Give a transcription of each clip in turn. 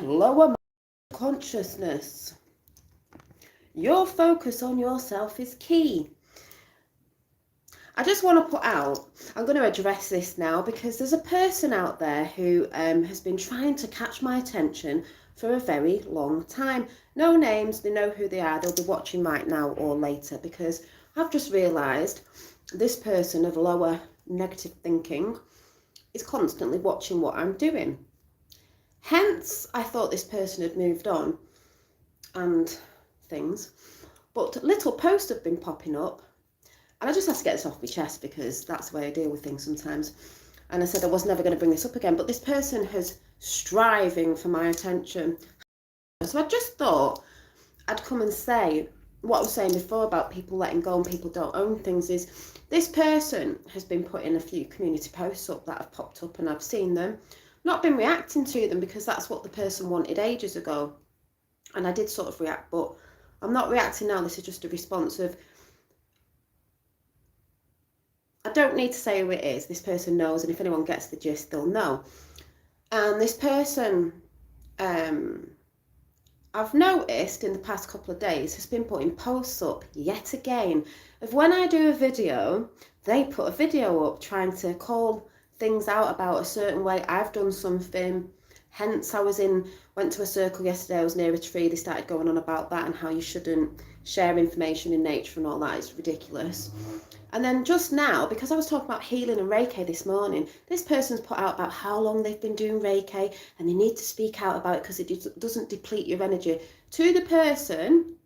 lower consciousness. Your focus on yourself is key. I just want to put out, I'm going to address this now because there's a person out there who has been trying to catch my attention for a very long time. No names, they know who they are, they'll be watching right now or later, because I've just realised this person of lower negative thinking is constantly watching what I'm doing. Hence, I thought this person had moved on and things, but little posts have been popping up, and I just have to get this off my chest because that's the way I deal with things sometimes. And I said I was never going to bring this up again, but this person has striving for my attention. So I just thought I'd come and say what I was saying before about people letting go and people don't own things. Is this person has been putting a few community posts up that have popped up and I've seen them, not been reacting to them because that's what the person wanted ages ago, and I did sort of react, but I'm not reacting now. This is just a response of, I don't need to say who it is, this person knows, and if anyone gets the gist they'll know. And this person I've noticed in the past couple of days has been putting posts up yet again of when I do a video, they put a video up trying to call things out about a certain way. I've done something, hence I went to a circle yesterday, I was near a tree, they started going on about that and how you shouldn't share information in nature and all that. It's ridiculous. And then just now, because I was talking about healing and Reiki this morning, this person's put out about how long they've been doing Reiki and they need to speak out about it because it doesn't deplete your energy. To the person,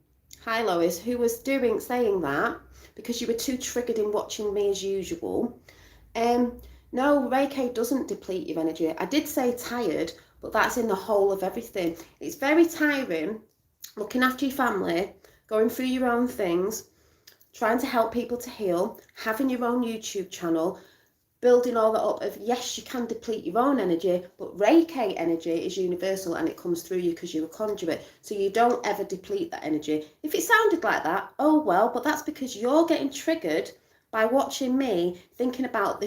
hi Lois, who was saying that because you were too triggered in watching me as usual. No, Reiki doesn't deplete your energy. I did say tired, but that's in the whole of everything. It's very tiring looking after your family, going through your own things, trying to help people to heal, having your own YouTube channel, building all that up of, yes, you can deplete your own energy, but Reiki energy is universal and it comes through you because you're a conduit. So you don't ever deplete that energy. If it sounded like that, oh well, but that's because you're getting triggered by watching me thinking about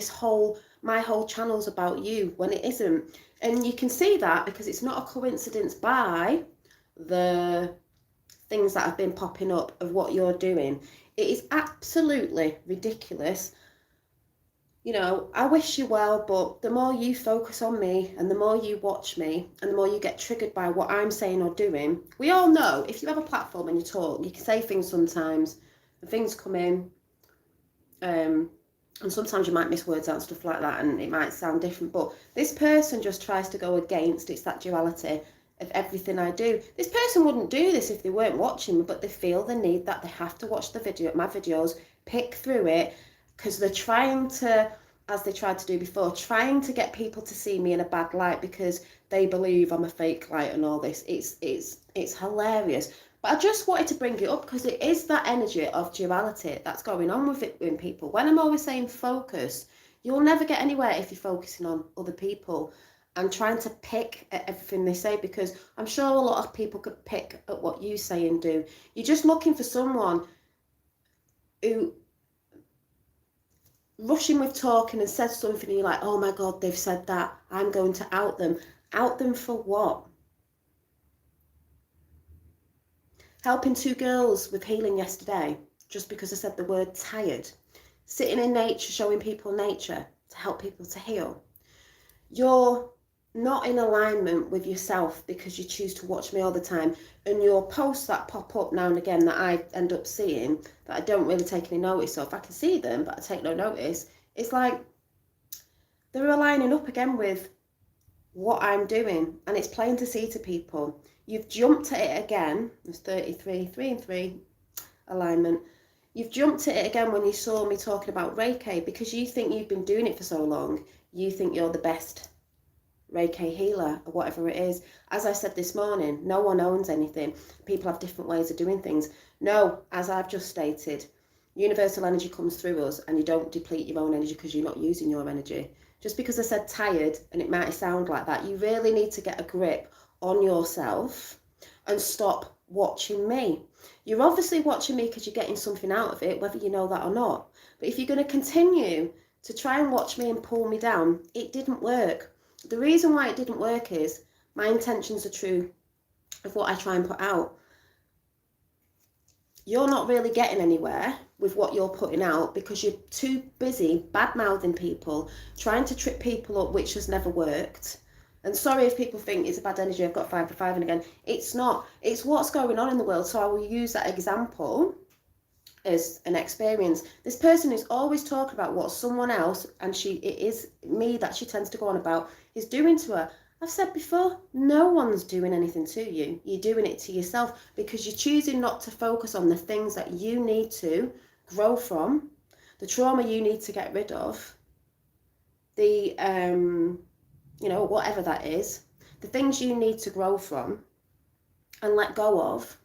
my whole channel's about you when it isn't. And you can see that because it's not a coincidence by the things that have been popping up of what you're doing. It is absolutely ridiculous. You know, I wish you well, but the more you focus on me and the more you watch me and the more you get triggered by what I'm saying or doing, we all know if you have a platform and you talk, you can say things sometimes and things come in, and sometimes you might miss words out and stuff like that and it might sound different, but this person just tries to go against, it's that duality of everything I do. This person wouldn't do this if they weren't watching me, but they feel the need that they have to watch my videos, pick through it, because they're trying to, as they tried to do before, trying to get people to see me in a bad light because they believe I'm a fake light and all this. It's hilarious. But I just wanted to bring it up because it is that energy of duality that's going on with it in people. When I'm always saying focus, you'll never get anywhere if you're focusing on other people and trying to pick at everything they say, because I'm sure a lot of people could pick at what you say and do. You're just looking for someone who rushing with talking and says something and you're like, oh my God, they've said that, I'm going to out them. Out them for what? Helping 2 girls with healing yesterday, just because I said the word tired. Sitting in nature, showing people nature to help people to heal. You're not in alignment with yourself because you choose to watch me all the time, and your posts that pop up now and again that I end up seeing that I don't really take any notice of, I can see them but I take no notice, it's like they're aligning up again with what I'm doing, and it's plain to see to people. You've jumped at it again. There's 33, 3 and 3 alignment. You've jumped at it again when you saw me talking about Reiki because you think you've been doing it for so long. You think you're the best Reiki healer or whatever it is. As I said this morning, no one owns anything. People have different ways of doing things. No, as I've just stated, universal energy comes through us and you don't deplete your own energy because you're not using your energy. Just because I said tired and it might sound like that, you really need to get a grip on yourself and stop watching me. You're obviously watching me because you're getting something out of it, whether you know that or not. But if you're going to continue to try and watch me and pull me down, it didn't work. The reason why it didn't work is My intentions are true of what I try and put out. You're not really getting anywhere with what you're putting out because you're too busy bad-mouthing people, trying to trip people up, which has never worked. And sorry if people think it's a bad energy, I've got 5 for 5 and again. It's not. It's what's going on in the world. So I will use that example as an experience. This person is always talking about what someone else, and it is me that she tends to go on about, is doing to her. I've said before, no one's doing anything to you. You're doing it to yourself because you're choosing not to focus on the things that you need to grow from, the trauma you need to get rid of, the, whatever that is, the things you need to grow from and let go of.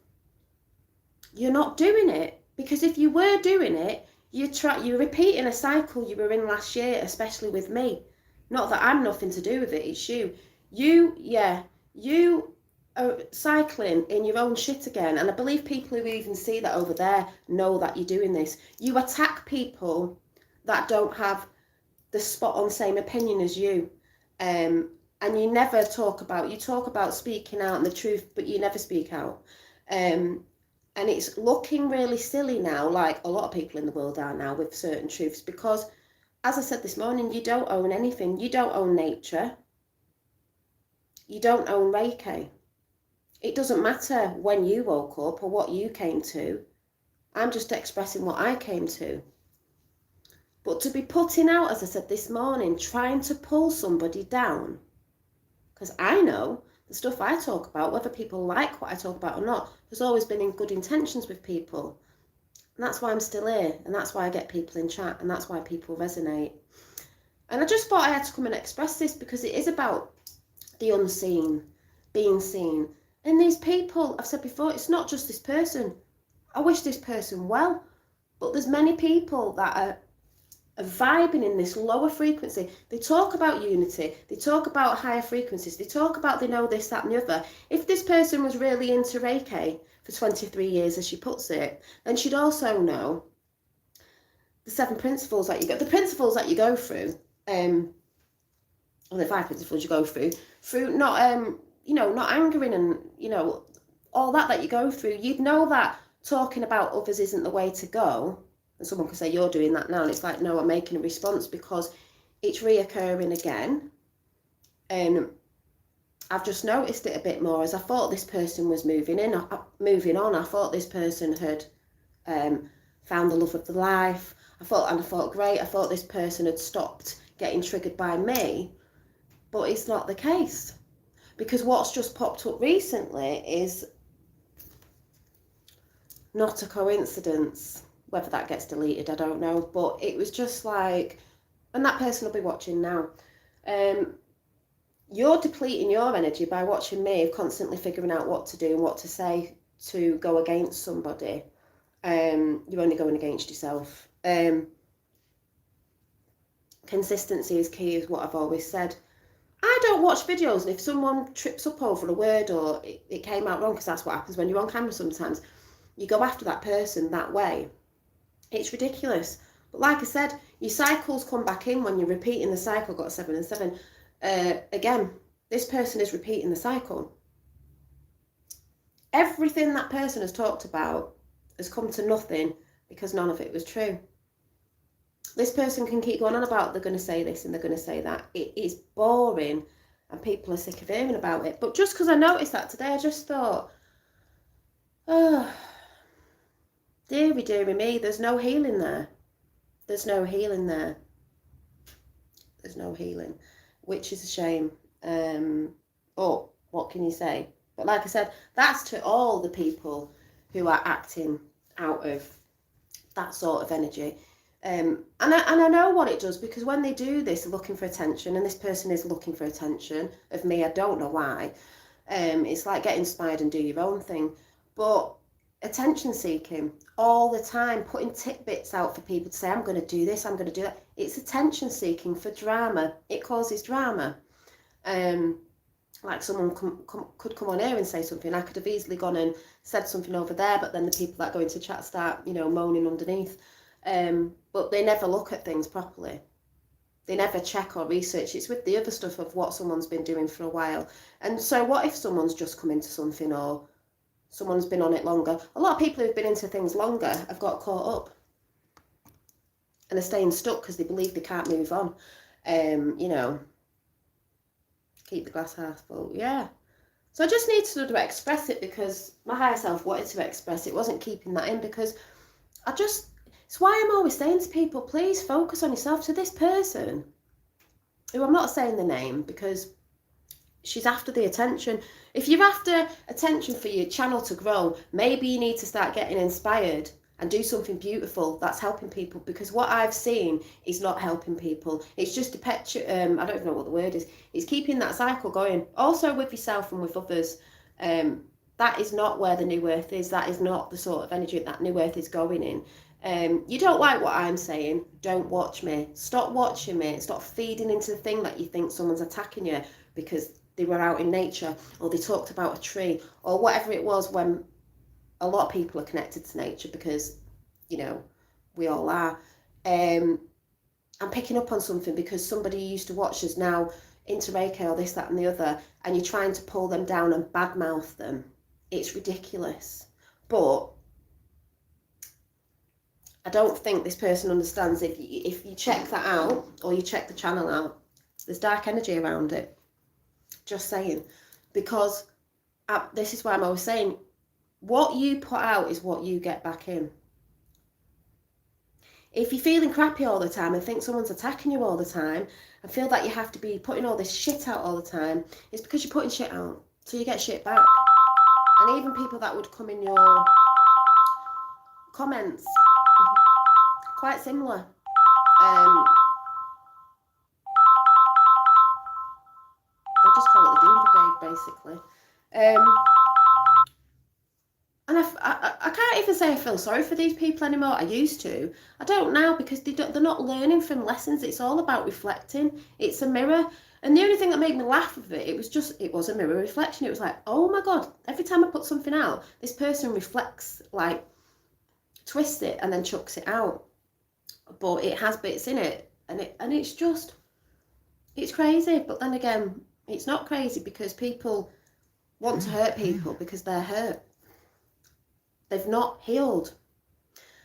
You're not doing it because if you were doing it, you're repeating a cycle you were in last year, especially with me. Not that I'm nothing to do with it, it's you. You are cycling in your own shit again. And I believe people who even see that over there know that you're doing this. You attack people that don't have the spot on same opinion as you. And you never talk about speaking out and the truth, but you never speak out. And it's looking really silly now, like a lot of people in the world are now with certain truths, because as I said this morning, you don't own anything. You don't own nature. You don't own Reiki. It doesn't matter when you woke up or what you came to. I'm just expressing what I came to. But to be putting out, as I said this morning, trying to pull somebody down, because I know the stuff I talk about, whether people like what I talk about or not, has always been in good intentions with people. And that's why I'm still here, and that's why I get people in chat, and that's why people resonate. And I just thought I had to come and express this because it is about the unseen, being seen. And these people, I've said before, it's not just this person. I wish this person well, but there's many people that are vibing in this lower frequency. They talk about unity, they talk about higher frequencies, they talk about they know this, that and the other. If this person was really into Reiki for 23 years, as she puts it, then she'd also know the 7 principles that you go, the principles that you go through, or the 5 principles you go through not not angering and all that you go through. You'd know that talking about others isn't the way to go. And someone could say, you're doing that now. And it's like, no, I'm making a response because it's reoccurring again. And I've just noticed it a bit more as I thought this person was moving on. I thought this person had found the love of their life. I thought, great. I thought this person had stopped getting triggered by me. But it's not the case. Because what's just popped up recently is not a coincidence. Whether that gets deleted, I don't know. But it was just like, and that person will be watching now. You're depleting your energy by watching me constantly figuring out what to do and what to say to go against somebody. You're only going against yourself. Consistency is key, is what I've always said. I don't watch videos, and if someone trips up over a word or it came out wrong, because that's what happens when you're on camera sometimes, you go after that person that way. It's ridiculous. But like I said, your cycles come back in when you're repeating the cycle. Got 7 and 7. Again, this person is repeating the cycle. Everything that person has talked about has come to nothing because none of it was true. This person can keep going on about they're going to say this and they're going to say that. It is boring and people are sick of hearing about it. But just because I noticed that today, I just thought, oh, dearie me, there's no healing there. There's no healing there. There's no healing, which is a shame. But what can you say? But like I said, that's to all the people who are acting out of that sort of energy. And I know what it does, because when they do this looking for attention, and this person is looking for attention of me, I don't know why. It's like get inspired and do your own thing. But attention seeking all the time, putting tidbits out for people to say, I'm going to do this, I'm going to do that. It's attention seeking for drama. It causes drama. Like someone could come on here and say something. I could have easily gone and said something over there, but then the people that go into chat start, moaning underneath. But they never look at things properly. They never check or research. It's with the other stuff of what someone's been doing for a while. And so what if someone's just come into something, or someone's been on it longer? A lot of people who've been into things longer have got caught up and are staying stuck because they believe they can't move on. You know, keep the glass half full. Yeah. So I just need to sort of express it because my higher self wanted to express it. Wasn't keeping that in because it's why I'm always saying to people, please focus on yourself. To this person, who I'm not saying the name because she's after the attention. If you're after attention for your channel to grow, maybe you need to start getting inspired and do something beautiful that's helping people, because what I've seen is not helping people. It's just a picture, I don't even know what the word is. It's keeping that cycle going. Also with yourself and with others. That is not where the new earth is. That is not the sort of energy that new earth is going in. You don't like what I'm saying, don't watch me. Stop watching me. Stop feeding into the thing that you think someone's attacking you because they were out in nature, or they talked about a tree, or whatever it was, when a lot of people are connected to nature because, you know, we all are. I'm picking up on something because somebody used to watch us now into Reiki or this, that and the other, and you're trying to pull them down and badmouth them. It's ridiculous. But I don't think this person understands. If you check that out, or you check the channel out, there's dark energy around it. Just saying. Because this is why I'm always saying, what you put out is what you get back in. If you're feeling crappy all the time and think someone's attacking you all the time and feel that you have to be putting all this shit out all the time, it's because you're putting shit out. So you get shit back. And even people that would come in your comments, quite similar. I just call it the Doom Brigade, basically. And I can't even say I feel sorry for these people anymore. I used to. I don't now, because they're not learning from lessons. It's all about reflecting. It's a mirror. And the only thing that made me laugh with it, it was a mirror reflection. It was like, oh my God, every time I put something out, this person reflects, like, twists it and then chucks it out. But it has bits in it. And it's crazy. But then again, it's not crazy because people want to hurt people because they're hurt. They've not healed.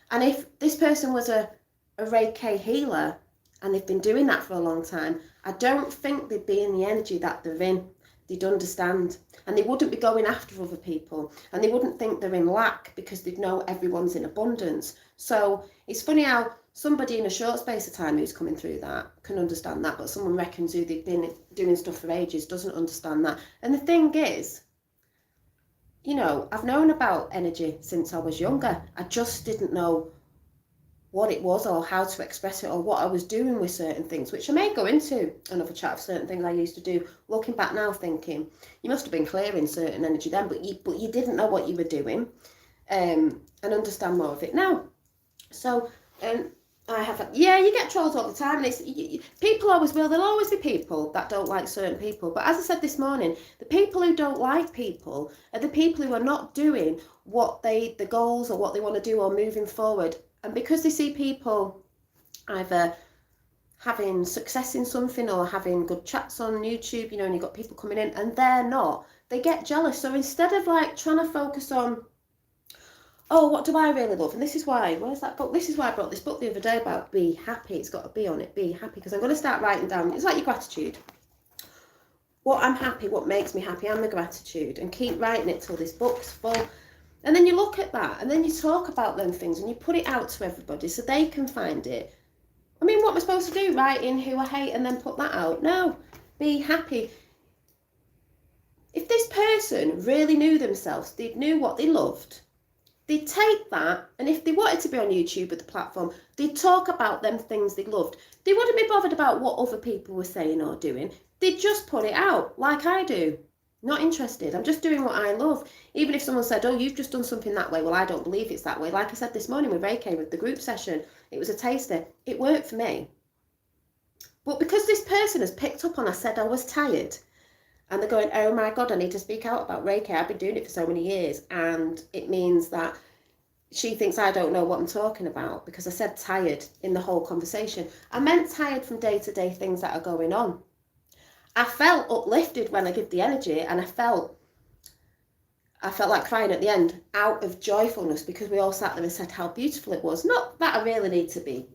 And if this person was a Reiki healer and they've been doing that for a long time, I don't think they'd be in the energy that they're in. They'd understand. And they wouldn't be going after other people. And they wouldn't think they're in lack because they'd know everyone's in abundance. So it's funny how somebody in a short space of time who's coming through that can understand that, but someone reckons who they've been doing stuff for ages doesn't understand that. And the thing is, you know, I've known about energy since I was younger. I just didn't know what it was or how to express it or what I was doing with certain things, which I may go into another chat of certain things I used to do. Looking back now, thinking you must have been clearing certain energy then, but you didn't know what you were doing, and understand more of it now. So I have, you get trolls all the time. And people always will. There'll always be people that don't like certain people. But as I said this morning, the people who don't like people are the people who are not doing the goals or what they want to do or moving forward. And because they see people either having success in something or having good chats on YouTube, you know, and you've got people coming in and they're not, they get jealous. So instead of like trying to focus on, oh, what do I really love? And this is why, where's that book? This is why I brought this book the other day about be happy. It's got to be on it, be happy. Because I'm going to start writing down, it's like your gratitude. What I'm happy, what makes me happy, and the gratitude. And keep writing it till this book's full. And then you look at that, and then you talk about them things, and you put it out to everybody so they can find it. I mean, what am I supposed to do? Write in who I hate and then put that out? No, be happy. If this person really knew themselves, they knew what they loved, they'd take that, and if they wanted to be on YouTube or the platform, they'd talk about them things they loved. They wouldn't be bothered about what other people were saying or doing. They'd just put it out, like I do. Not interested. I'm just doing what I love. Even if someone said, oh, you've just done something that way. Well, I don't believe it's that way. Like I said this morning with Reiki, with the group session, it was a taster. It worked for me. But because this person has picked up on, I said I was tired. And they're going, oh my God, I need to speak out about Reiki. I've been doing it for so many years. And it means that she thinks I don't know what I'm talking about because I said tired in the whole conversation. I meant tired from day-to-day things that are going on. I felt uplifted when I give the energy, and I felt like crying at the end out of joyfulness because we all sat there and said how beautiful it was. Not that I really need to be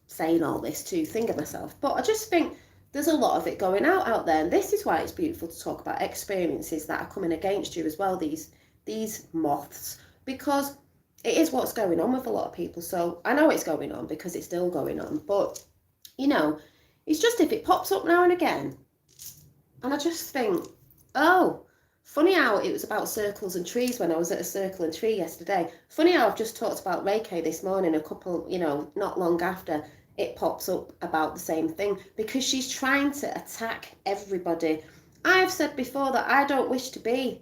saying all this to think of myself, but I just think there's a lot of it going out there, and this is why it's beautiful to talk about experiences that are coming against you as well, these moths, because it is what's going on with a lot of people. So I know it's going on because it's still going on, but you know, it's just if it pops up now and again, and I just think, oh, funny how it was about circles and trees when I was at a circle and tree yesterday. Funny how I've just talked about Reiki this morning, a couple, not long after it pops up about the same thing, because she's trying to attack everybody. I've said before that I don't wish to be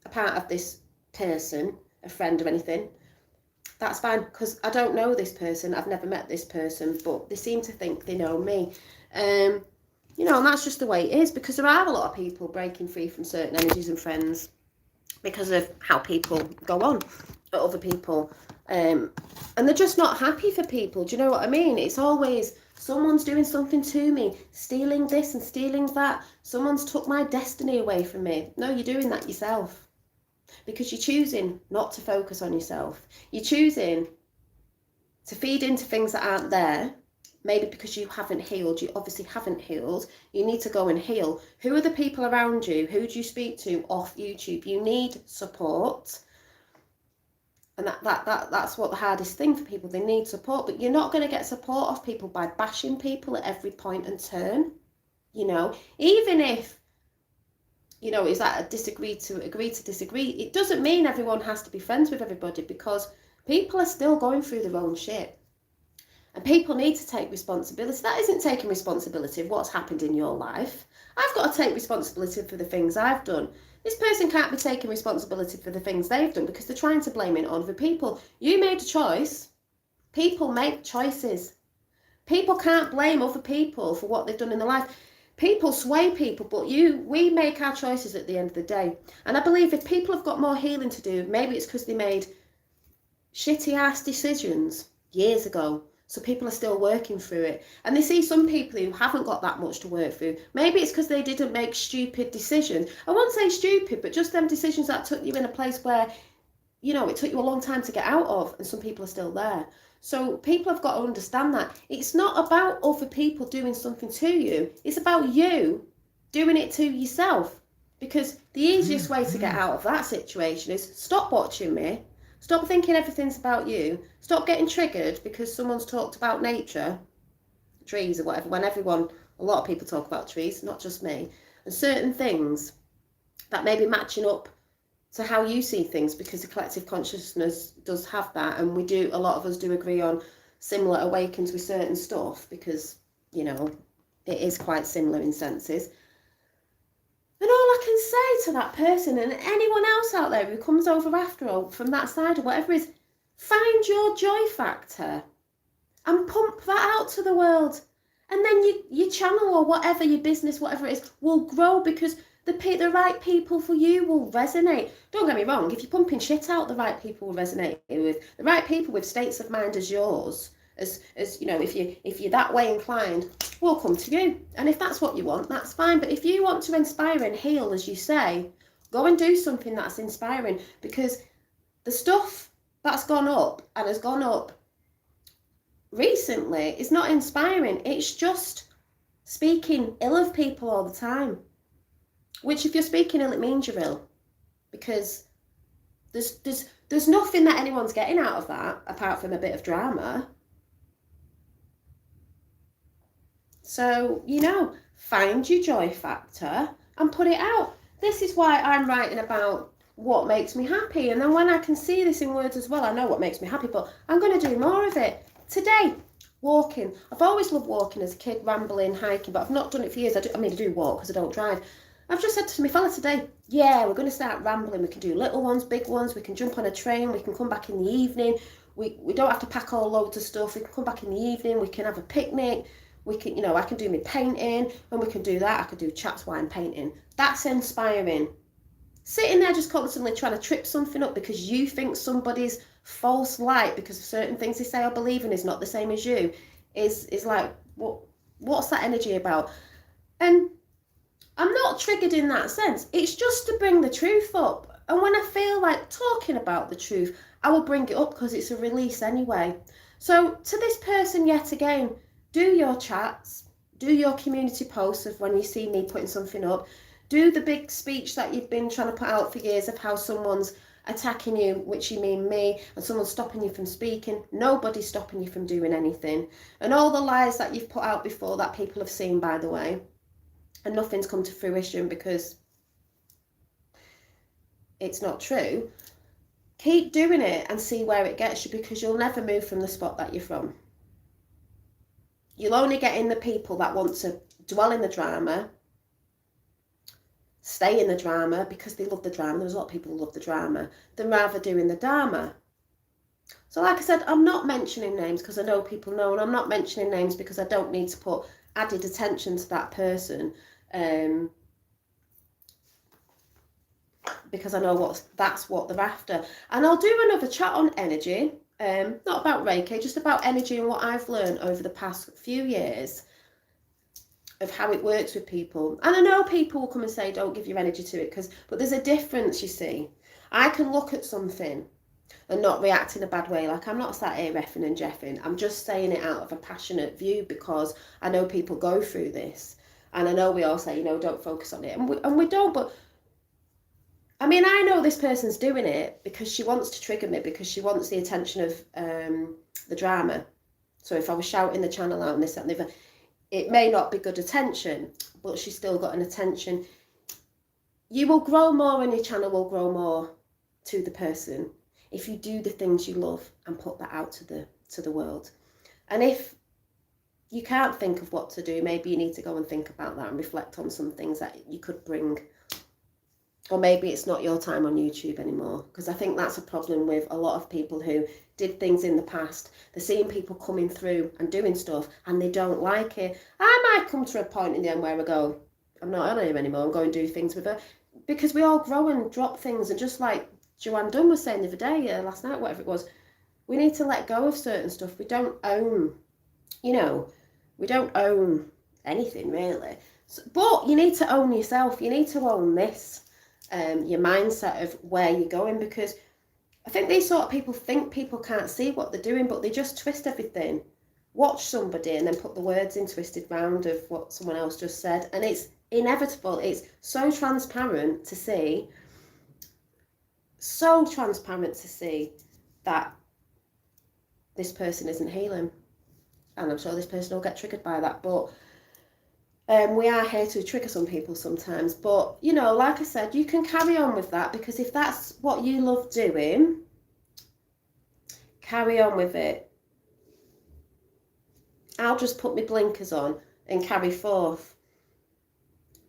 a part of this person, a friend or anything. That's fine, because I don't know this person, I've never met this person, but they seem to think they know me. And that's just the way it is, because there are a lot of people breaking free from certain energies and friends because of how people go on at other people. And they're just not happy for people. Do you know what I mean? It's always someone's doing something to me, stealing this and stealing that. Someone's took my destiny away from me. No, you're doing that yourself, because you're choosing not to focus on yourself. You're choosing to feed into things that aren't there. Maybe because you haven't healed. You obviously haven't healed. You need to go and heal. Who are the people around you? Who do you speak to off YouTube? You need support. And that's what the hardest thing for people. They need support. But you're not going to get support off people by bashing people at every point and turn. Even if, is that agree to disagree, it doesn't mean everyone has to be friends with everybody, because people are still going through their own shit. And people need to take responsibility. That isn't taking responsibility of what's happened in your life. I've got to take responsibility for the things I've done. This person can't be taking responsibility for the things they've done because they're trying to blame it on other people. You made a choice. People make choices. People can't blame other people for what they've done in their life. People sway people, but we make our choices at the end of the day. And I believe if people have got more healing to do, maybe it's because they made shitty ass decisions years ago. So people are still working through it. And they see some people who haven't got that much to work through. Maybe it's because they didn't make stupid decisions. I won't say stupid, but just them decisions that took you in a place where, it took you a long time to get out of, and some people are still there. So people have got to understand that. It's not about other people doing something to you. It's about you doing it to yourself. Because the easiest way to get out of that situation is stop watching me. Stop thinking everything's about you. Stop getting triggered because someone's talked about nature, trees or whatever, when a lot of people talk about trees, not just me, and certain things that may be matching up to how you see things, because the collective consciousness does have that, and a lot of us do agree on similar awakens with certain stuff, because, it is quite similar in senses. And all I can say to that person and anyone else out there who comes over after all from that side or whatever is, find your joy factor and pump that out to the world. And then your channel or whatever, your business, whatever it is, will grow, because the right people for you will resonate. Don't get me wrong, if you're pumping shit out, the right people will resonate with. The right people with states of mind as yours, as if you're that way inclined, will come to you. And if that's what you want, that's fine. But if you want to inspire and heal, as you say, go and do something that's inspiring, because the stuff that's gone up and has gone up recently is not inspiring. It's just speaking ill of people all the time, which if you're speaking ill, it means you're ill, because there's nothing that anyone's getting out of that apart from a bit of drama. So, find your joy factor and put it out. This is why I'm writing about what makes me happy. And then when I can see this in words as well, I know what makes me happy, but I'm going to do more of it. Today, walking. I've always loved walking as a kid, rambling, hiking, but I've not done it for years. I do walk because I don't drive. I've just said to my fella today, we're going to start rambling. We can do little ones, big ones. We can jump on a train. We can come back in the evening. We don't have to pack all loads of stuff. We can come back in the evening. We can have a picnic. We can, I can do my painting. When we can do that, I can do chats while I'm painting. That's inspiring. Sitting there just constantly trying to trip something up because you think somebody's false light because of certain things they say or believe in is not the same as you, is like, what's that energy about? And I'm not triggered in that sense. It's just to bring the truth up. And when I feel like talking about the truth, I will bring it up because it's a release anyway. So to this person, yet again, do your chats, do your community posts of when you see me putting something up, do the big speech that you've been trying to put out for years of how someone's attacking you, which you mean me, and someone's stopping you from speaking. Nobody's stopping you from doing anything. And all the lies that you've put out before that people have seen, by the way, and nothing's come to fruition because it's not true. Keep doing it and see where it gets you, because you'll never move from the spot that you're from. You'll only get in the people that want to dwell in the drama, stay in the drama because they love the drama. There's a lot of people who love the drama than rather doing the dharma. So like I said, I'm not mentioning names because I know people know, and I'm not mentioning names because I don't need to put added attention to that person, because I know that's what they're after. And I'll do another chat on energy, not about Reiki, just about energy and what I've learned over the past few years of how it works with people. And I know people will come and say, don't give your energy to it, but there's a difference, you see. I can look at something and not react in a bad way. Like, I'm not sat here reffing and jeffing. I'm just saying it out of a passionate view because I know people go through this. And I know we all say, don't focus on it. And we don't, but I mean, I know this person's doing it because she wants to trigger me, because she wants the attention of the drama. So if I was shouting the channel out and this, that, and the other, it may not be good attention, but she's still got an attention. You will grow more and your channel will grow more to the person if you do the things you love and put that out to the world. And if you can't think of what to do, maybe you need to go and think about that and reflect on some things that you could bring. Or maybe it's not your time on YouTube anymore, because I think that's a problem with a lot of people who did things in the past. They're seeing people coming through and doing stuff and they don't like it. I might come to a point in the end where I go, I'm not on here anymore, I'm going to do things with her. Because we all grow and drop things, and just like Joanne Dunn was saying the other day, last night, whatever it was, we need to let go of certain stuff. We don't own, we don't own anything really. So, but you need to own yourself. You need to own this. Your mindset of where you're going, because I think these sort of people think people can't see what they're doing, but they just twist everything. Watch somebody and then put the words in twisted round of what someone else just said, and it's inevitable. It's so transparent to see, that this person isn't healing, and I'm sure this person will get triggered by that, but we are here to trigger some people sometimes. But like I said, you can carry on with that, because if that's what you love doing, carry on with it. I'll just put my blinkers on and carry forth.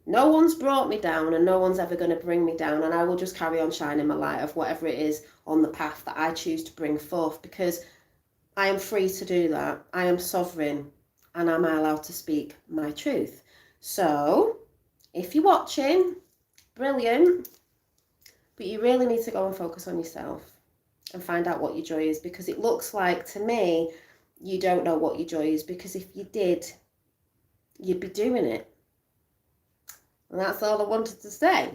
No one's brought me down, and no one's ever going to bring me down, and I will just carry on shining my light of whatever it is on the path that I choose to bring forth, because I am free to do that. I am sovereign, and I'm allowed to speak my truth. So if you're watching, brilliant, but you really need to go and focus on yourself and find out what your joy is, because it looks like to me you don't know what your joy is, because if you did, you'd be doing it. And that's all I wanted to say.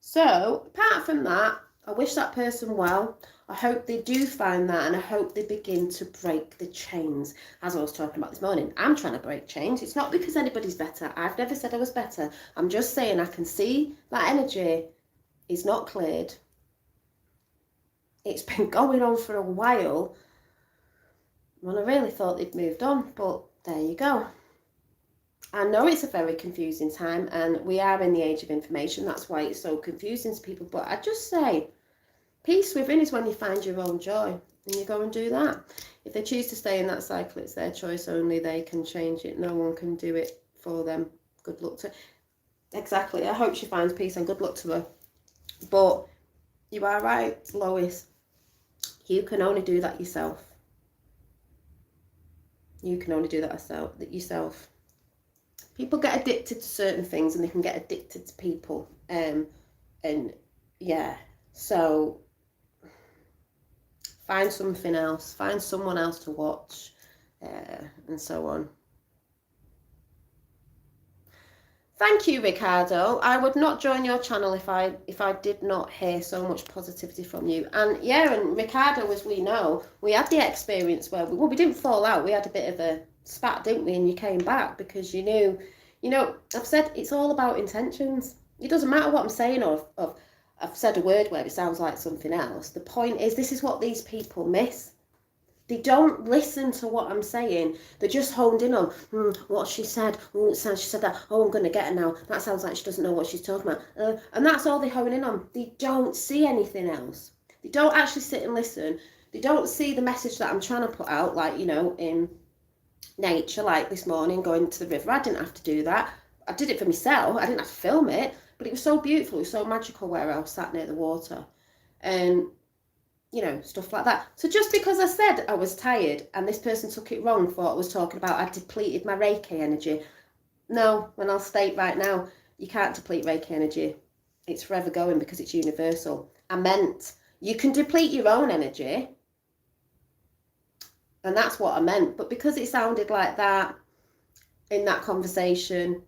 So apart from that, I wish that person well. I hope they do find that, and I hope they begin to break the chains. As I was talking about this morning, I'm trying to break chains. It's not because anybody's better. I've never said I was better. I'm just saying I can see that energy is not cleared. It's been going on for a while, and I really thought they'd moved on, but there you go. I know it's a very confusing time, and we are in the age of information. That's why it's so confusing to people. But I just say, peace within is when you find your own joy, and you go and do that. If they choose to stay in that cycle, it's their choice. Only they can change it. No one can do it for them. Good luck to her. Exactly. I hope she finds peace, and good luck to her. But you are right, Lois. You can only do that yourself. You can only do that yourself. People get addicted to certain things, and they can get addicted to people. And yeah, so Find something else. Find someone else to watch, and so on. Thank you, Ricardo. I would not join your channel if I did not hear so much positivity from you. And yeah, and Ricardo, as we know, we had the experience where we didn't fall out. We had a bit of a spat, didn't we? And you came back because you knew, I've said it's all about intentions. It doesn't matter what I'm saying or I've said a word where it sounds like something else. The point is, this is what these people miss. They don't listen to what I'm saying. They're just honed in on, what she said. Oh, it sounds, she said that. Oh, I'm going to get her now. That sounds like she doesn't know what she's talking about. And that's all they hone in on. They don't see anything else. They don't actually sit and listen. They don't see the message that I'm trying to put out, like, in nature, like this morning, going to the river. I didn't have to do that. I did it for myself. I didn't have to film it. But it was so beautiful. It was so magical where I was sat near the water. And stuff like that. So just because I said I was tired and this person took it wrong, thought I was talking about I depleted my Reiki energy. No, and I'll state right now, you can't deplete Reiki energy. It's forever going because it's universal. I meant you can deplete your own energy. And that's what I meant. But because it sounded like that in that conversation,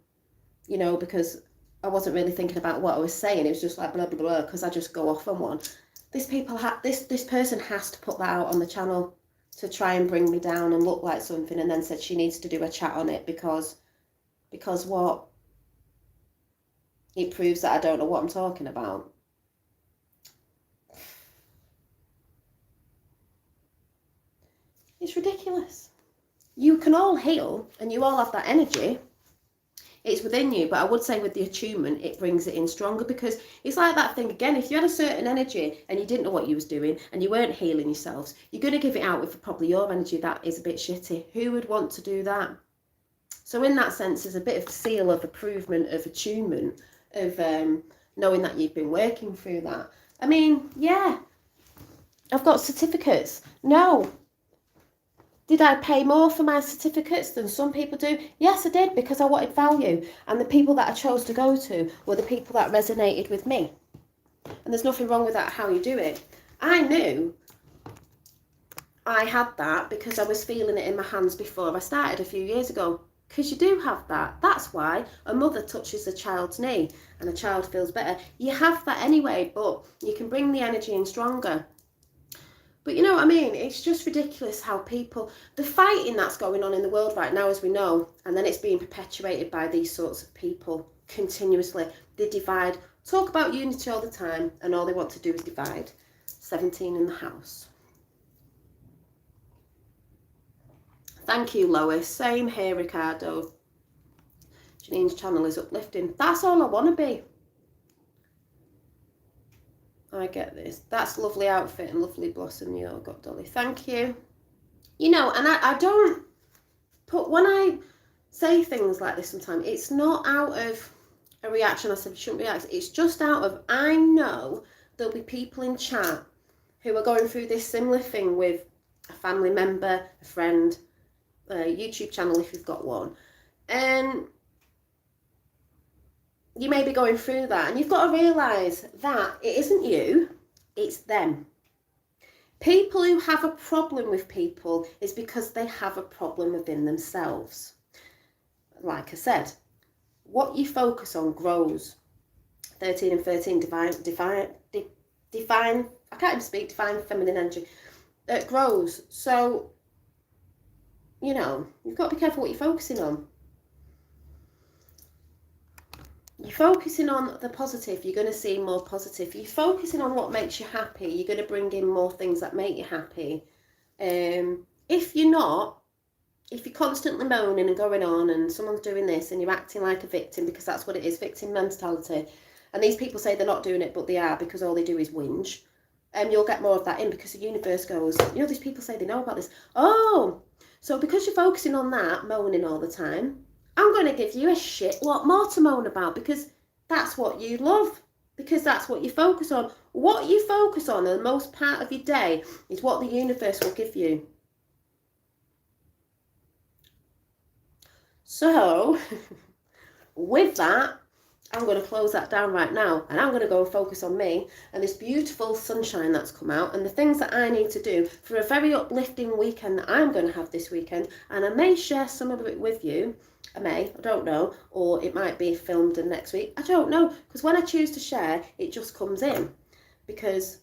because I wasn't really thinking about what I was saying, it was just like blah, blah, blah, because I just go off on one. This person has to put that out on the channel to try and bring me down and look like something, and then said she needs to do a chat on it because what? It proves that I don't know what I'm talking about. It's ridiculous. You can all heal and you all have that energy. It's within you, but I would say with the attunement, it brings it in stronger, because it's like that thing again. If you had a certain energy and you didn't know what you was doing and you weren't healing yourselves, you're going to give it out with probably your energy that is a bit shitty. Who would want to do that? So in that sense, there's a bit of seal of approval, of attunement, of knowing that you've been working through that. I mean, yeah, I've got certificates. No. Did I pay more for my certificates than some people do? Yes, I did, because I wanted value. And the people that I chose to go to were the people that resonated with me. And there's nothing wrong with that, how you do it. I knew I had that because I was feeling it in my hands before I started a few years ago. Because you do have that. That's why a mother touches a child's knee and a child feels better. You have that anyway, but you can bring the energy in stronger. But you know what I mean? It's just ridiculous how the fighting that's going on in the world right now, as we know, and then it's being perpetuated by these sorts of people continuously. They divide, talk about unity all the time, and all they want to do is divide. 17 in the house. Thank you, Lois. Same here, Ricardo. Janine's channel is uplifting. That's all I want to be. I get this. That's lovely outfit and lovely blossom you all got, Dolly. Thank you. And I don't put, when I say things like this sometimes, it's not out of a reaction. I said, shouldn't react. It's just out of, I know there'll be people in chat who are going through this similar thing with a family member, a friend, a YouTube channel if you've got one. And you may be going through that, and you've got to realise that it isn't you, it's them. People who have a problem with people is because they have a problem within themselves. Like I said, what you focus on grows. 13 and 13, divine, I can't even speak, divine feminine energy. It grows. So, you've got to be careful what you're focusing on. You're focusing on the positive, you're going to see more positive. You're focusing on what makes you happy, you're going to bring in more things that make you happy. If you're constantly moaning and going on and someone's doing this and you're acting like a victim, because that's what it is, victim mentality, and these people say they're not doing it, but they are, because all they do is whinge, you'll get more of that in, because the universe goes, these people say they know about this. Oh, so because you're focusing on that, moaning all the time, I'm going to give you a shit lot more to moan about, because that's what you love, because that's what you focus on. What you focus on the most part of your day is what the universe will give you. So, with that, I'm going to close that down right now, and I'm going to go and focus on me and this beautiful sunshine that's come out and the things that I need to do for a very uplifting weekend that I'm going to have this weekend. And I may share some of it with you. I don't know, or it might be filmed in next week. I don't know, because when I choose to share, it just comes in. Because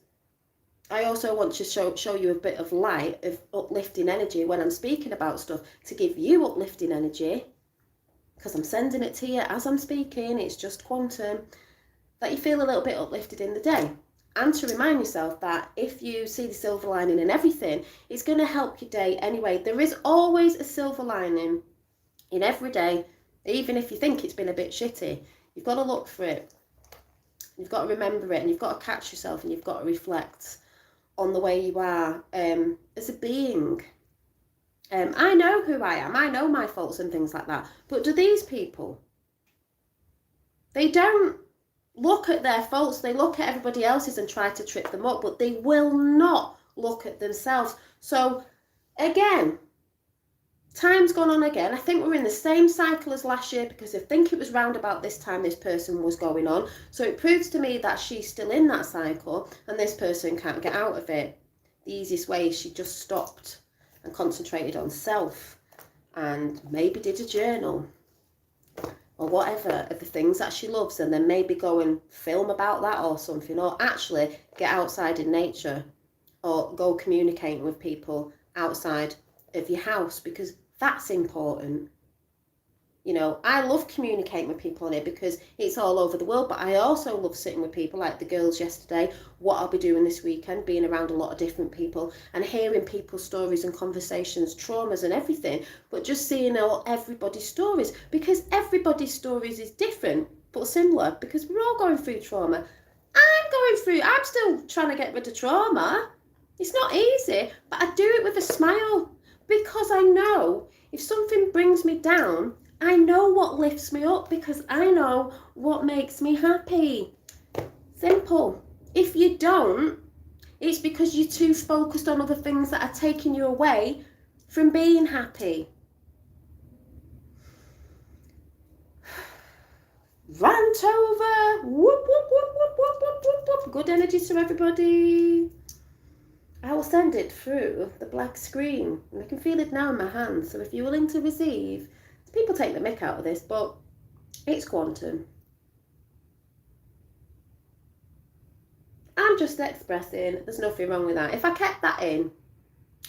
I also want to show you a bit of light, of uplifting energy when I'm speaking about stuff, to give you uplifting energy, because I'm sending it to you as I'm speaking. It's just quantum, that you feel a little bit uplifted in the day. And to remind yourself that if you see the silver lining in everything, it's going to help your day anyway. There is always a silver lining in every day, even if you think it's been a bit shitty. You've got to look for it. You've got to remember it, and you've got to catch yourself, and you've got to reflect on the way you are as a being. I know who I am. I know my faults and things like that. But do these people? They don't look at their faults. They look at everybody else's and try to trip them up, but they will not look at themselves. So again, time's gone on again. I think we're in the same cycle as last year, because I think it was round about this time this person was going on. So it proves to me that she's still in that cycle and this person can't get out of it. The easiest way is she just stopped and concentrated on self, and maybe did a journal or whatever of the things that she loves, and then maybe go and film about that or something, or actually get outside in nature, or go communicating with people outside of your house, because that's important. You know, I love communicating with people on it because it's all over the world, but I also love sitting with people like the girls yesterday, what I'll be doing this weekend, being around a lot of different people and hearing people's stories and conversations, traumas and everything, but just seeing everybody's stories, because everybody's stories is different but similar, because we're all going through trauma. I'm still trying to get rid of trauma. It's not easy, but I do it with a smile, because I know if something brings me down, I know what lifts me up, because I know what makes me happy. Simple. If you don't, it's because you're too focused on other things that are taking you away from being happy. Rant over. Whoop, whoop, whoop, whoop, whoop, whoop, whoop, whoop. Good energy to everybody. I will send it through the black screen, and I can feel it now in my hand. So if you're willing to receive, people take the mick out of this, but it's quantum. I'm just expressing. There's nothing wrong with that. If I kept that in,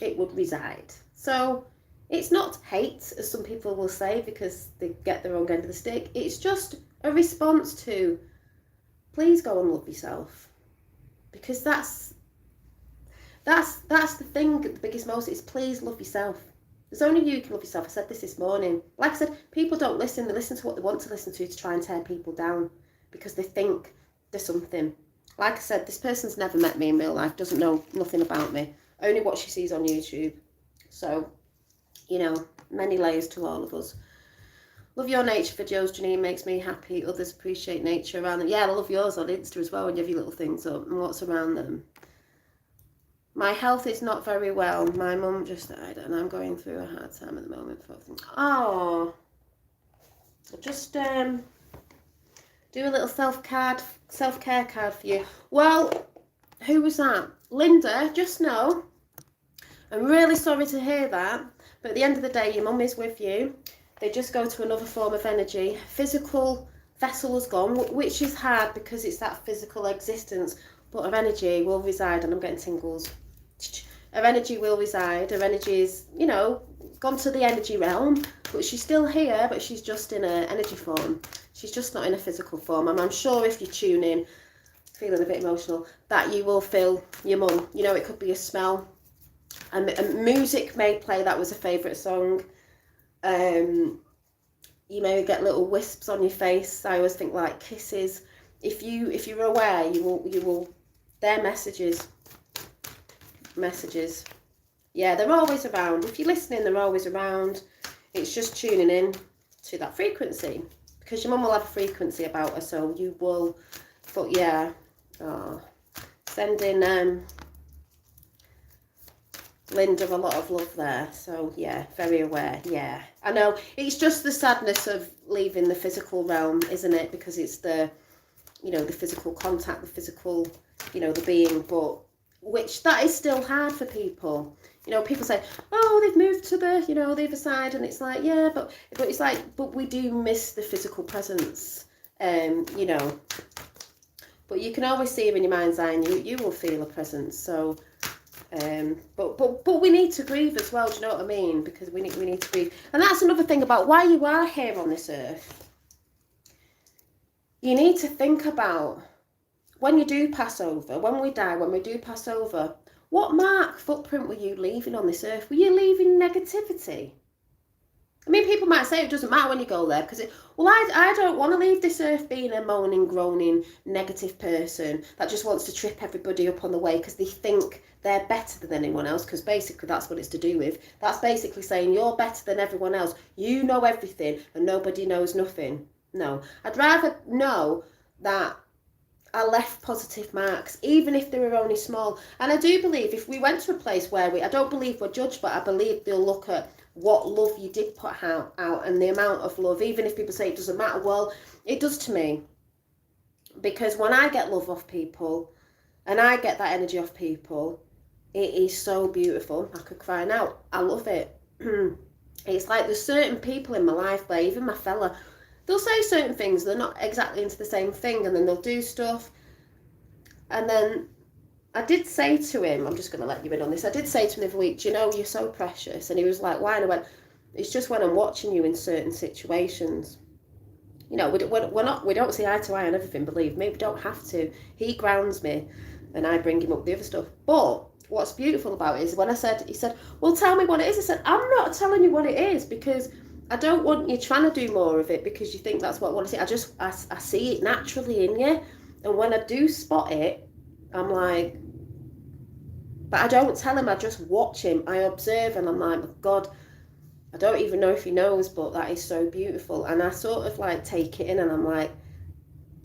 it would reside. So it's not hate, as some people will say, because they get the wrong end of the stick. It's just a response to, please go and love yourself, because that's the thing. The biggest most is, please love yourself. There's only you can love yourself. I said this morning. Like I said, people don't listen. They listen to what they want to listen to try and tear people down, because they think there's something. Like I said, this person's never met me in real life, doesn't know nothing about me, only what she sees on YouTube. So, you know, many layers to all of us. Love your nature videos, Janine, makes me happy. Others appreciate nature around them. Yeah, I love yours on Insta as well, when you have your little things up and what's around them. My health is not very well. My mum just died and I'm going through a hard time at the moment. Oh, just do a little self-care card for you. Well, who was that? Linda, just know, I'm really sorry to hear that, but at the end of the day, your mum is with you. They just go to another form of energy. Physical vessel is gone, which is hard because it's that physical existence, but her energy will reside, and I'm getting tingles. Her energy will reside. Her energy is, you know, gone to the energy realm, but she's still here, but she's just in an energy form. She's just not in a physical form. And I'm sure if you tune in, feeling a bit emotional, that you will feel your mum. You know, it could be a smell. And music may play. That was a favourite song. You may get little wisps on your face. I always think like kisses. If you're aware, you will. They're messages. Yeah, they're always around. If you're listening, they're always around. It's just tuning in to that frequency, because your mum will have a frequency about her, so you will. But yeah, sending Linda, a lot of love there. So yeah, very aware. Yeah, I know. It's just the sadness of leaving the physical realm, isn't it? Because it's the, the physical contact, the physical, the being, but which that is still hard for people. People say, oh, they've moved to the, the other side, and it's like, yeah, but it's like, but we do miss the physical presence, but you can always see her in your mind's eye, and you will feel a presence. So, but we need to grieve as well. Do you know what I mean? Because we need to grieve, and that's another thing about why you are here on this earth. You need to think about when you do pass over, when we die, when we do pass over, what footprint were you leaving on this earth? Were you leaving negativity? I mean, people might say it doesn't matter when you go there because, I don't want to leave this earth being a moaning, groaning, negative person that just wants to trip everybody up on the way because they think they're better than anyone else, because basically that's what it's to do with. That's basically saying you're better than everyone else. You know everything and nobody knows nothing. No, I'd rather know that I left positive marks, even if they were only small. And I do believe if we went to a place where I don't believe we're judged, but I believe they'll look at what love you did put out and the amount of love, even if people say it doesn't matter. Well, it does to me. Because when I get love off people and I get that energy off people, it is so beautiful. I could cry now. I love it. It's like there's certain people in my life where even my fella, they'll say certain things, they're not exactly into the same thing, and then they'll do stuff. And then I did say to him, I'm just going to let you in on this, I did say to him the other week, you're so precious. And he was like, why? And I went, it's just when I'm watching you in certain situations. We don't see eye to eye on everything, believe me. We don't have to. He grounds me and I bring him up the other stuff. But what's beautiful about it is when he said, well, tell me what it is. I said, I'm not telling you what it is because I don't want you trying to do more of it because you think that's what I want to see. I see it naturally in you. And when I do spot it, I'm like, but I don't tell him, I just watch him. I observe and I'm like, God, I don't even know if he knows, but that is so beautiful. And I sort of like take it in and I'm like,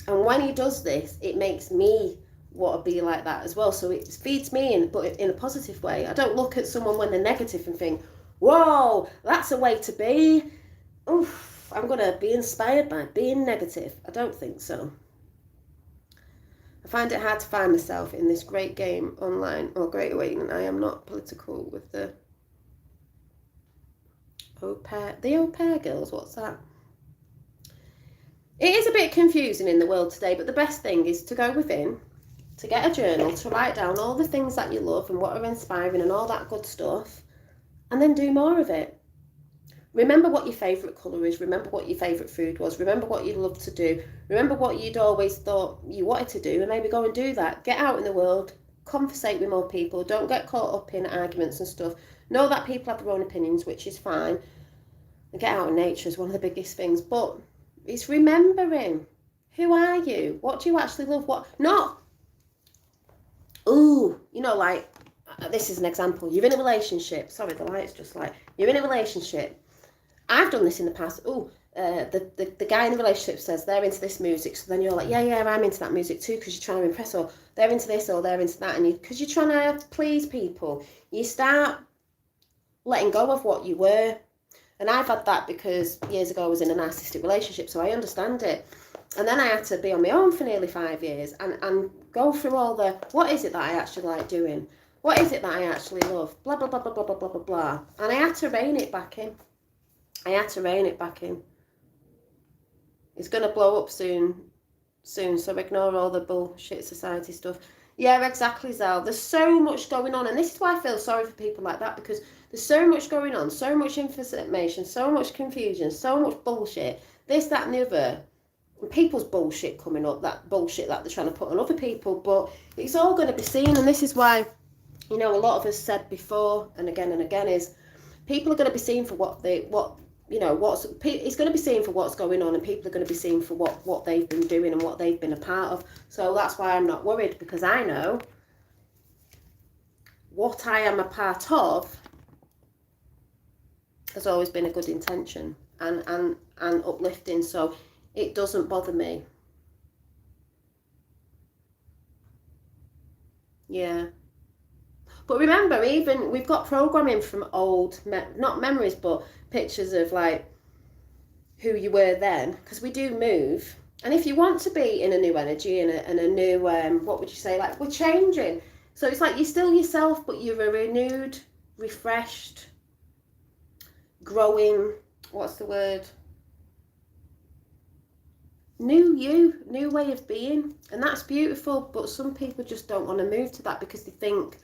and when he does this, it makes me want to be like that as well. So it feeds me in, but in a positive way. I don't look at someone when they're negative and think, whoa, that's a way to be. Oof, I'm going to be inspired by being negative. I don't think so. I find it hard to find myself in this great game online, or Great Awakening. I am not political with the au pair girls. What's that? It is a bit confusing in the world today, but the best thing is to go within, to get a journal, to write down all the things that you love and what are inspiring and all that good stuff, and then do more of it. Remember what your favourite colour is. Remember what your favourite food was. Remember what you loved to do. Remember what you'd always thought you wanted to do, and maybe go and do that. Get out in the world. Conversate with more people. Don't get caught up in arguments and stuff. Know that people have their own opinions, which is fine. And get out in nature is one of the biggest things. But it's remembering. Who are you? What do you actually love? What? Not, like, this is an example. You're in a relationship. Sorry, the light's just like, you're in a relationship. I've done this in the past. The guy in the relationship says they're into this music, so then you're like, yeah, I'm into that music too, because you're trying to impress, or they're into this, or they're into that, and because you're trying to please people, you start letting go of what you were. And I've had that because years ago I was in a narcissistic relationship, so I understand it. And then I had to be on my own for nearly 5 years and go through all the, what is it that I actually like doing? What is it that I actually love? Blah, blah, blah, blah, blah, blah, blah, blah, blah. And I had to rein it back in. It's going to blow up soon, so ignore all the bullshit society stuff. Yeah, exactly, Zal. There's so much going on, and this is why I feel sorry for people like that, because there's so much going on, so much information, so much confusion, so much bullshit, this, that, and the other. And people's bullshit coming up, that bullshit that they're trying to put on other people, but it's all going to be seen, and this is why, a lot of us said before, and again, is people are going to be seen for it's going to be seen for what's going on, and people are going to be seen for what they've been doing and what they've been a part of. So that's why I'm not worried, because I know what I am a part of has always been a good intention and uplifting, so it doesn't bother me. Yeah. But remember, even we've got programming from old, not memories, but pictures of like who you were then, because we do move. And if you want to be in a new energy and a new, what would you say, like we're changing. So it's like you're still yourself, but you're a renewed, refreshed, growing, what's the word? New way of being. And that's beautiful, but some people just don't want to move to that because they think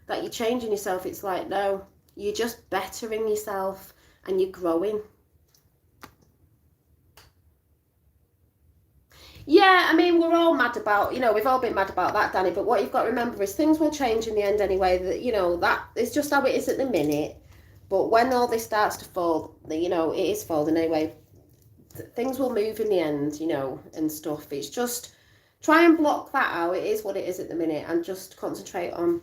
that you're changing yourself. It's like, no, you're just bettering yourself and you're growing. Yeah, I mean, we're all mad about, we've all been mad about that, Danny, but what you've got to remember is things will change in the end anyway. That, that is just how it is at the minute. But when all this starts to fall, it is folding anyway. Things will move in the end, and stuff. It's just try and block that out. It is what it is at the minute, and just concentrate on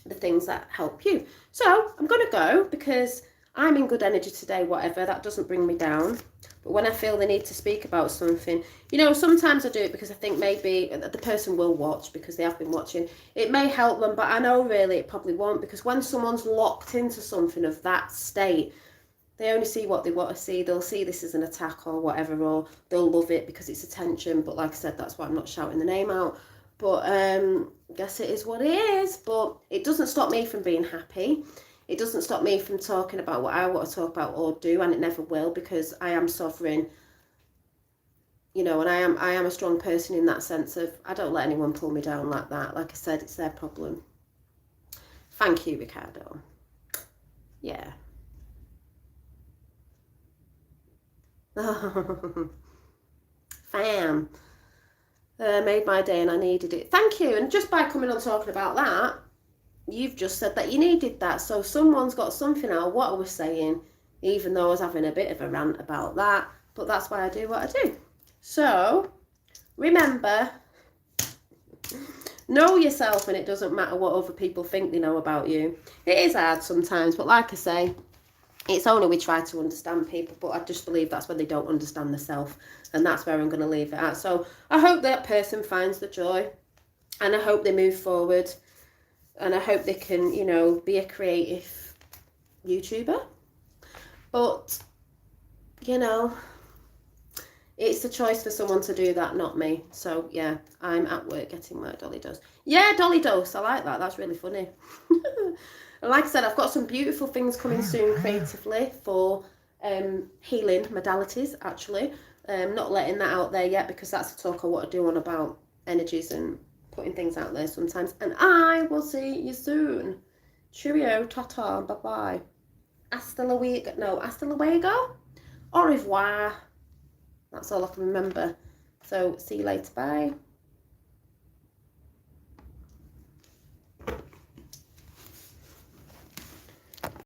the things that help you. So I'm going to go because I'm in good energy today, whatever. That doesn't bring me down. But when I feel the need to speak about something, sometimes I do it because I think maybe the person will watch because they have been watching. It may help them, but I know really it probably won't, because when someone's locked into something of that state, they only see what they want to see. They'll see this as an attack or whatever, or they'll love it because it's attention. But like I said, that's why I'm not shouting the name out. But I guess it is what it is. But it doesn't stop me from being happy. It doesn't stop me from talking about what I want to talk about or do, and it never will, because I am sovereign, and I am a strong person in that sense of I don't let anyone pull me down like that. Like I said, it's their problem. Thank you, Ricardo. Yeah. Fam. Made my day and I needed it. Thank you. And just by coming on talking about that, you've just said that you needed that. So someone's got something out of what I was saying, even though I was having a bit of a rant about that. But that's why I do what I do. So remember, know yourself, and it doesn't matter what other people think they know about you. It is hard sometimes, but like I say, it's only we try to understand people, but I just believe that's when they don't understand themselves, and that's where I'm going to leave it at. So I hope that person finds the joy, and I hope they move forward, and I hope they can, be a creative YouTuber. But, it's a choice for someone to do that, not me. So, yeah, I'm at work getting my dolly dose. Yeah, dolly dose. I like that. That's really funny. And like I said, I've got some beautiful things coming soon creatively for healing modalities, actually. Not letting that out there yet, because that's a talk I want to do on about energies and putting things out there sometimes. And I will see you soon. Cheerio, ta-ta, bye-bye. Hasta luego. Au revoir. That's all I can remember. So, see you later. Bye.